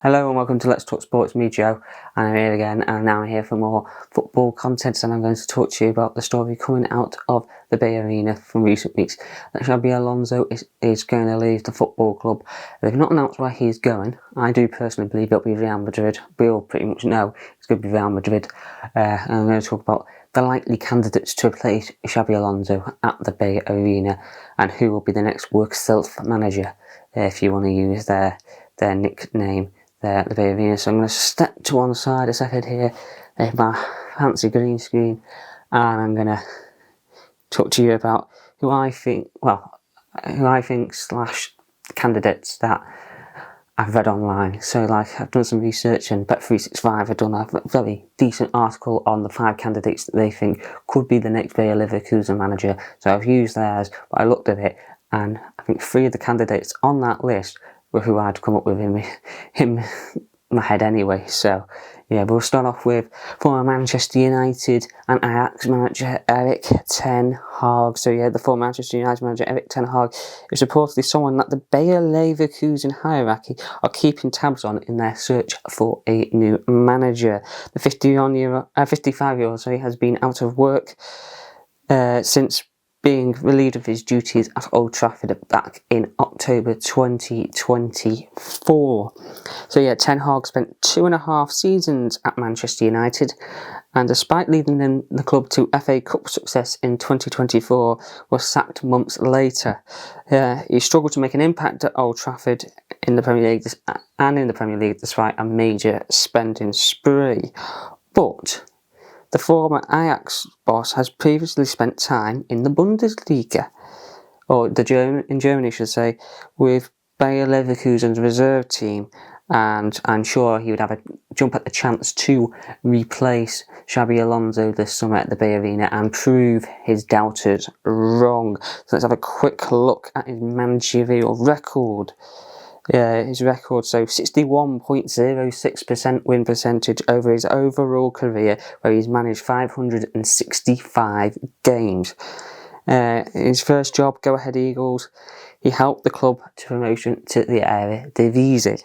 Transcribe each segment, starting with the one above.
Hello and welcome to Let's Talk Sports, me Joe, and I'm here again, and now I'm here for more football content, and I'm going to talk to you about the story coming out of the BayArena from recent weeks. That Xabi Alonso is going to leave the football club. They've not announced where he's going. I do personally believe it'll be Real Madrid. We all pretty much know it's going to be Real Madrid. And I'm going to talk about the likely candidates to replace Xabi Alonso at the BayArena, and who will be the next work self manager, if you want to use their nickname there at the BayArena. So I'm going to step to one side a second here, my fancy green screen, and I'm going to talk to you about who I think slash candidates that I've read online. So I've done some research, and Bet365 have done a very decent article on the 5 candidates that they think could be the next Bayer Leverkusen manager. So I've used theirs, but I looked at it, and I think 3 of the candidates on that list were who I'd come up with in my head anyway. So yeah, we'll start off with former Manchester United and Ajax manager Erik ten Hag. So yeah, the former Manchester United manager Erik ten Hag is reportedly someone that the Bayer Leverkusen hierarchy are keeping tabs on in their search for a new manager. The 55-year-old has been out of work since being relieved of his duties at Old Trafford back in October 2024. So yeah, Ten Hag spent 2.5 seasons at Manchester United, and despite leading the club to FA Cup success in 2024, was sacked months later. He struggled to make an impact at Old Trafford in the Premier League despite a major spending spree. But the former Ajax boss has previously spent time in the Bundesliga, or in Germany, I should say, with Bayer Leverkusen's reserve team, and I'm sure he would have a jump at the chance to replace Xabi Alonso this summer at the BayArena and prove his doubters wrong. So let's have a quick look at his managerial record. His record, so 61.06% win percentage over his overall career, where he's managed 565 games. His first job, Go Ahead Eagles, he helped the club to promotion to the Eredivisie.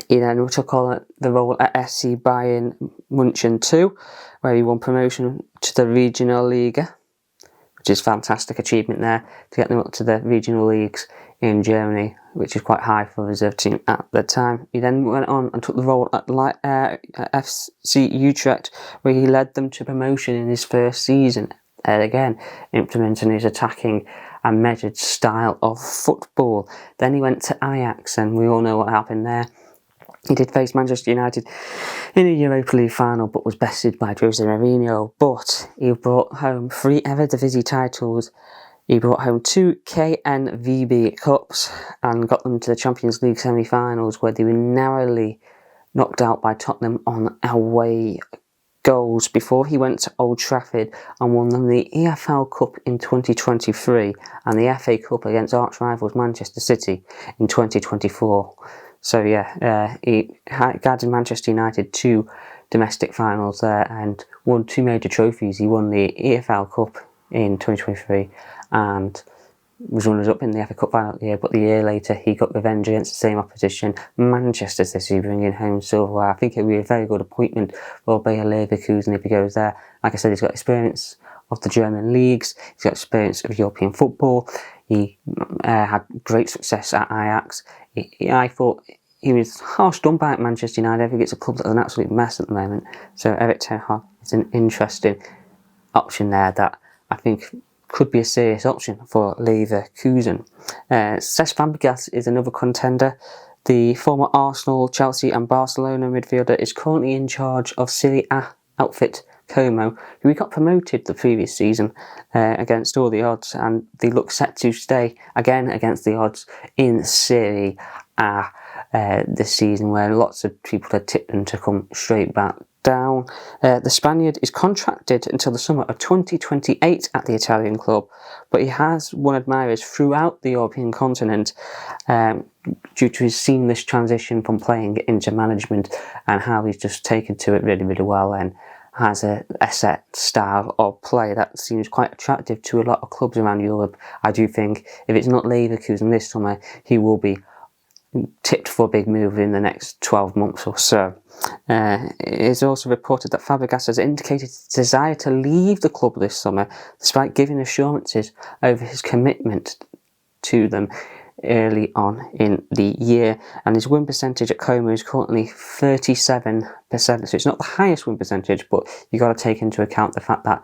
He then took on the role at SC Bayern München 2, where he won promotion to the Regional Liga, which is a fantastic achievement there, to get them up to the regional leagues in Germany, which is quite high for a reserve team at the time. He then went on and took the role at FC Utrecht, where he led them to promotion in his first season, again implementing his attacking and measured style of football. Then he went to Ajax, and we all know what happened there. He did face Manchester United in a Europa League final, but was bested by Jose Mourinho. But he brought home 3 Eredivisie titles. He brought home 2 KNVB Cups and got them to the Champions League semi-finals, where they were narrowly knocked out by Tottenham on away goals before he went to Old Trafford and won them the EFL Cup in 2023 and the FA Cup against arch rivals Manchester City in 2024. So yeah, he guided Manchester United to domestic finals there and won 2 major trophies. He won the EFL Cup in 2023 and was runners-up in the FA Cup final year, but the year later he got revenge against the same opposition, Manchester City, bringing home silverware. I think it would be a very good appointment for Bayer Leverkusen if he goes there. Like I said, he's got experience of the German leagues, he's got experience of European football, he had great success at Ajax. I thought he was harsh done by at Manchester United. I think it's a club that's an absolute mess at the moment. So Erik ten Hag is an interesting option there that I think could be a serious option for Leverkusen. Cesc Fabas is another contender. The former Arsenal, Chelsea and Barcelona midfielder is currently in charge of Serie A outfit Como, who he got promoted the previous season against all the odds, and they look set to stay again against the odds in Serie A this season, where lots of people had tipped them to come straight back down. The Spaniard is contracted until the summer of 2028 at the Italian club, but he has won admirers throughout the European continent due to his seamless transition from playing into management and how he's just taken to it really, really well and has a set style of play that seems quite attractive to a lot of clubs around Europe. I do think if it's not Leverkusen this summer, he will be tipped for a big move in the next 12 months or so. It is also reported that Fabregas has indicated his desire to leave the club this summer, despite giving assurances over his commitment to them early on in the year. And his win percentage at Como is currently 37%, so it's not the highest win percentage, but you've got to take into account the fact that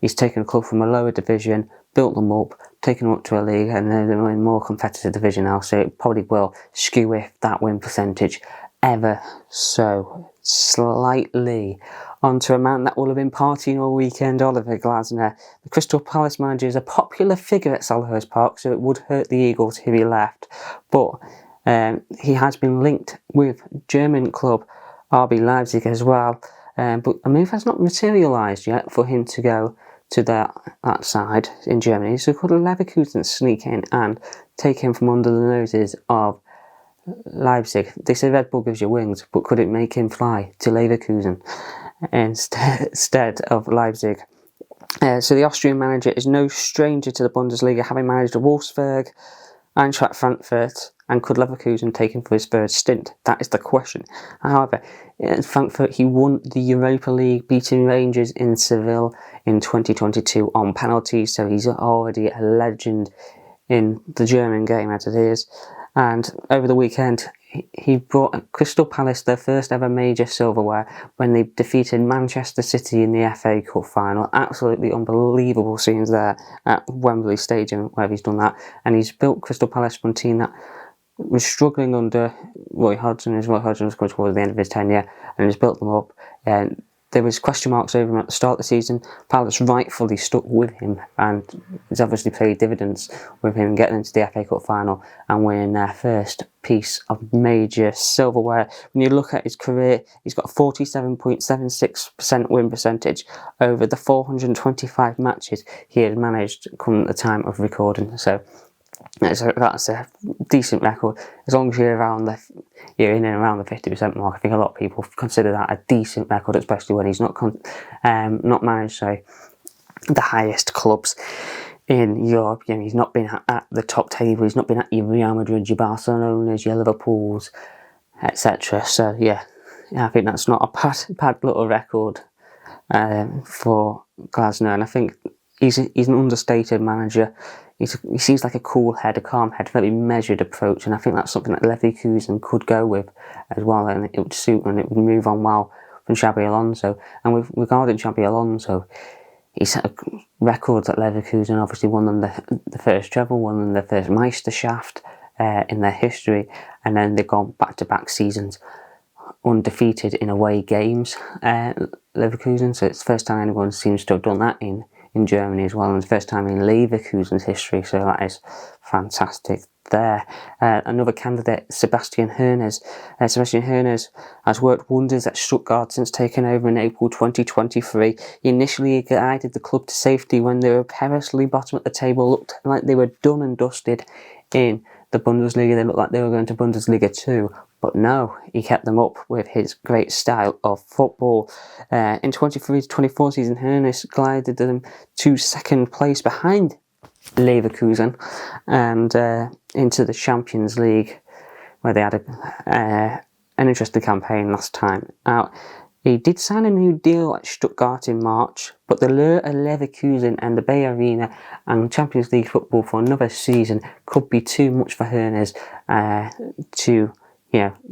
he's taken a club from a lower division, built them up, taken them up to a league, and they're in a more competitive division now, so it probably will skew if that win percentage ever so slightly. On to a man that will have been partying all weekend, Oliver Glasnner. The Crystal Palace manager is a popular figure at Selhurst Park, so it would hurt the Eagles if he left. But he has been linked with German club RB Leipzig as well. But a move has not materialised yet for him to go to that side in Germany. So could Leverkusen sneak in and take him from under the noses of Leipzig? They say Red Bull gives you wings, but could it make him fly to Leverkusen instead of Leipzig? So the Austrian manager is no stranger to the Bundesliga, having managed Wolfsburg, Eintracht Frankfurt, and could Leverkusen take him for his third stint? That is the question. However, in Frankfurt he won the Europa League, beating Rangers in Seville in 2022 on penalties, so he's already a legend in the German game as it is. And over the weekend he brought Crystal Palace their first ever major silverware when they defeated Manchester City in the FA Cup final. Absolutely unbelievable scenes there at Wembley Stadium where he's done that. And he's built Crystal Palace from a team that was struggling under Roy Hodgson, as Roy Hodgson was coming towards the end of his tenure, and he's built them up. And there was question marks over him at the start of the season. Palace rightfully stuck with him, and it's obviously paid dividends with him getting into the FA Cup final and winning their first piece of major silverware. When you look at his career, he's got a 47.76% win percentage over the 425 matches he had managed come at the time of recording. So that's a decent record. As long as you're in and around the 50% mark, I think a lot of people consider that a decent record, especially when he's not managed the highest clubs in Europe. You know, he's not been at the top table. He's not been at your Real Madrid, your Barcelonas, your Liverpools, etc. So yeah, I think that's not a bad little record for Glasner, and I think he's an understated manager. He seems like a cool head, a calm head, very measured approach, and I think that's something that Leverkusen could go with as well, and it would suit and it would move on well from Xabi Alonso. And regarding Xabi Alonso, he's set records at Leverkusen, obviously won them the first treble, won them the first Meisterschaft in their history, and then they've gone back-to-back seasons undefeated in away games, Leverkusen, so it's the first time anyone seems to have done that in Germany as well, and the first time in Leverkusen's history, so that is fantastic there. Another candidate, Sebastian Hernandez. Sebastian Hernandez has worked wonders at Stuttgart since taking over in April 2023. He initially guided the club to safety when they were perilously bottom at the table, looked like they were done and dusted in the Bundesliga. They looked like they were going to Bundesliga 2, but no, he kept them up with his great style of football. In 23-24 season, Hernandez glided them to second place behind Leverkusen and into the Champions League, where they had an interesting campaign last time out. He did sign a new deal at Stuttgart in March, but the lure of Leverkusen and the BayArena and Champions League football for another season could be too much for Hernandez to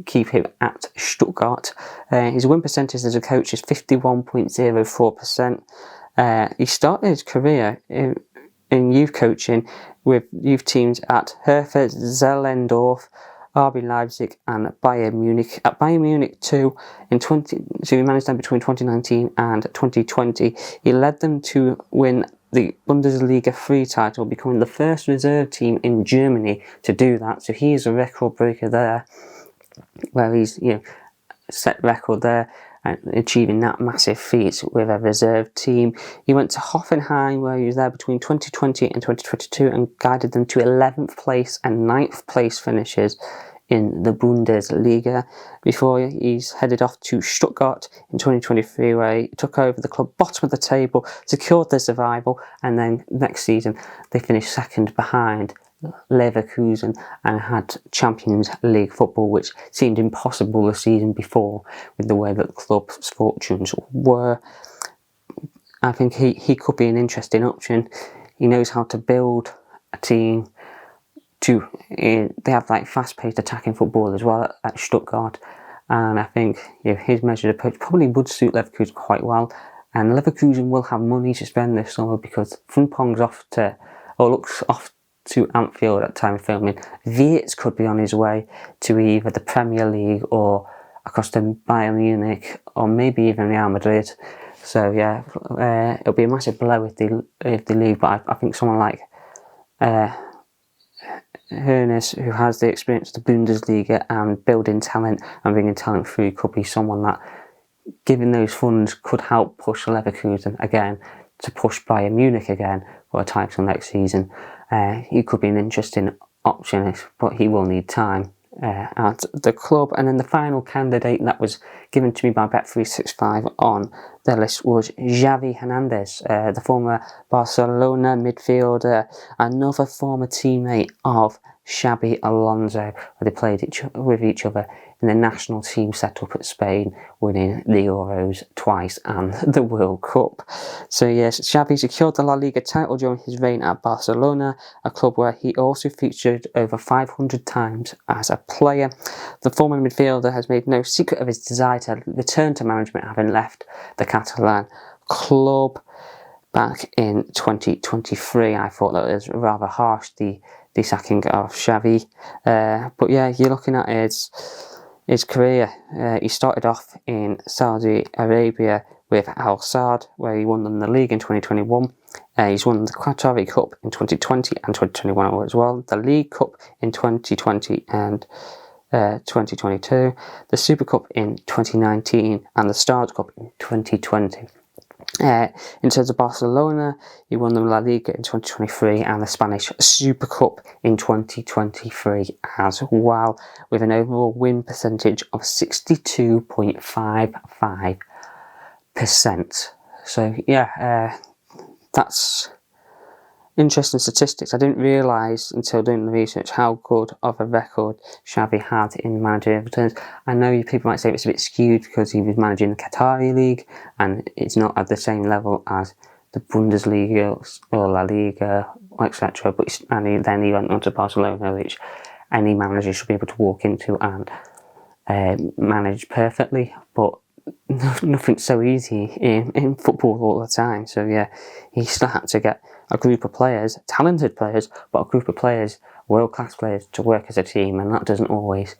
keep him at Stuttgart. His win percentage as a coach is 51.04%. He started his career in youth coaching with youth teams at Herford, Zellendorf, RB Leipzig and Bayern Munich. At Bayern Munich too, so he managed them between 2019 and 2020. He led them to win the Bundesliga 3 title, becoming the first reserve team in Germany to do that. So he is a record breaker there, where he's set record there and achieving that massive feat with a reserve team. He went to Hoffenheim, where he was there between 2020 and 2022 and guided them to 11th place and 9th place finishes in the Bundesliga, before he's headed off to Stuttgart in 2023, where he took over the club bottom of the table, secured their survival, and then next season they finished second behind Leverkusen and had Champions League football, which seemed impossible the season before with the way that the club's fortunes were. I think he could be an interesting option. He knows how to build a team. They have like fast-paced attacking football as well at Stuttgart, and I think his measured approach probably would suit Leverkusen quite well. And Leverkusen will have money to spend this summer because Frimpong's looks off to Anfield at the time of filming. Wirtz could be on his way to either the Premier League or across to Bayern Munich or maybe even Real Madrid. So yeah, it'll be a massive blow if they leave. But I think someone like Hernandez, who has the experience of the Bundesliga and building talent and bringing talent through, could be someone that, given those funds, could help push Leverkusen again to push Bayern Munich again for a title next season. He could be an interesting option, but he will need time at the club. And then the final candidate that was given to me by Bet365 on the list was Javi Hernandez, the former Barcelona midfielder, another former teammate of Xabi Alonso, where they played with each other in the national team set up at Spain, winning the Euros twice and the World Cup. So yes, Xabi secured the La Liga title during his reign at Barcelona, a club where he also featured over 500 times as a player. The former midfielder has made no secret of his desire to return to management, having left the Catalan club back in 2023. I thought that was rather harsh, the sacking of Xavi. But yeah, you're looking at his career. He started off in Saudi Arabia with Al Sadd, where he won them the league in 2021. He's won the Qatari Cup in 2020 and 2021 as well, the League Cup in 2020 and 2022, the Super Cup in 2019 and the Stars Cup in 2020. In terms of Barcelona, he won the La Liga in 2023 and the Spanish Super Cup in 2023 as well, with an overall win percentage of 62.55%. So yeah, that's interesting statistics. I didn't realise until doing the research how good of a record Xavi had in managerial returns. I know people might say it's a bit skewed because he was managing the Qatari League and it's not at the same level as the Bundesliga or La Liga, etc. But then he went on to Barcelona, which any manager should be able to walk into and manage perfectly. But nothing's so easy in football all the time. So yeah, he still had to get a group of players, talented players, but a group of players, world-class players, to work as a team, and that doesn't always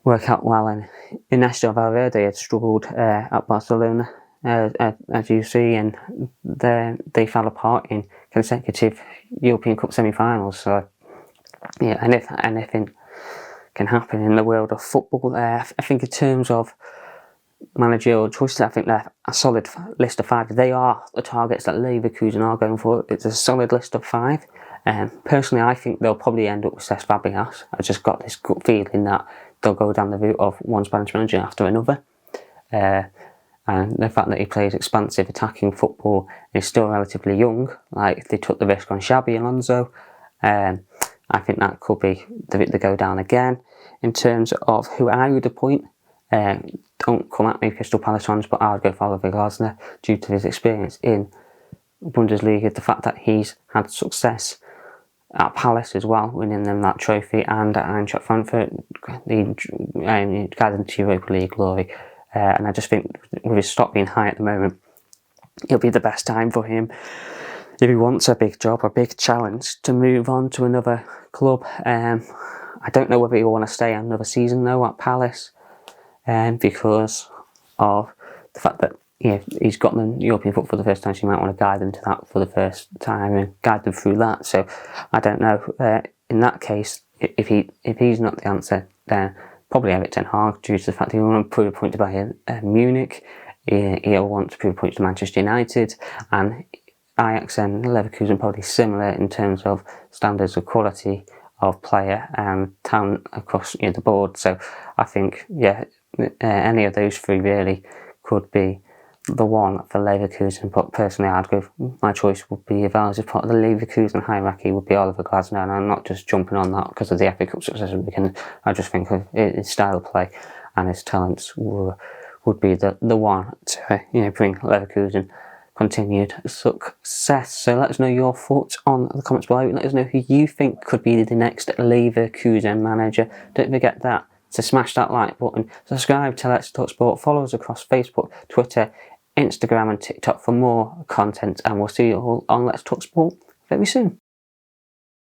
work out well. And Ernesto Valverde had struggled at Barcelona, as you see, and they fell apart in consecutive European Cup semi-finals. So yeah, and if anything can happen in the world of football, I think in terms of managerial choices, I think they're a solid list of 5. They are the targets that Leverkusen are going for. It's a solid list of 5. Personally, I think they'll probably end up with Cesc Fabas. I just got this gut feeling that they'll go down the route of one Spanish manager after another. And the fact that he plays expansive attacking football and is still relatively young, like they took the risk on Xabi Alonso, I think that could be the route they go down again. In terms of who I would appoint, don't come at me, Crystal Palace fans, but I would go for Oliver Glasnner due to his experience in Bundesliga, the fact that he's had success at Palace as well, winning them that trophy, and at Eintracht Frankfurt, he got into Europa League glory. And I just think with his stock being high at the moment, it'll be the best time for him, if he wants a big job, a big challenge, to move on to another club. I don't know whether he'll want to stay another season though at Palace, because of the fact that he's got them European football for the first time, so you might want to guide them to that for the first time and guide them through that. So I don't know. In that case, if he's not the answer, then probably Erik ten Hag, due to the fact that he'll want to prove a point to Bayern Munich, he'll want to prove a point to Manchester United, and Ajax and Leverkusen probably similar in terms of standards of quality of player and talent across the board. So I think any of those 3 really could be the one for Leverkusen, but personally I'd go, my choice would be, if I was part of the Leverkusen hierarchy, would be Oliver Glasnner, and I'm not just jumping on that because of the FA Cup success weekend. I just think of his style of play and his talents would be the one to bring Leverkusen continued success. So let us know your thoughts on the comments below. Let us know who you think could be the next Leverkusen manager. Don't forget that to smash that like button, subscribe to Let's Talk Sport, follow us across Facebook, Twitter, Instagram and TikTok for more content, and we'll see you all on Let's Talk Sport very soon.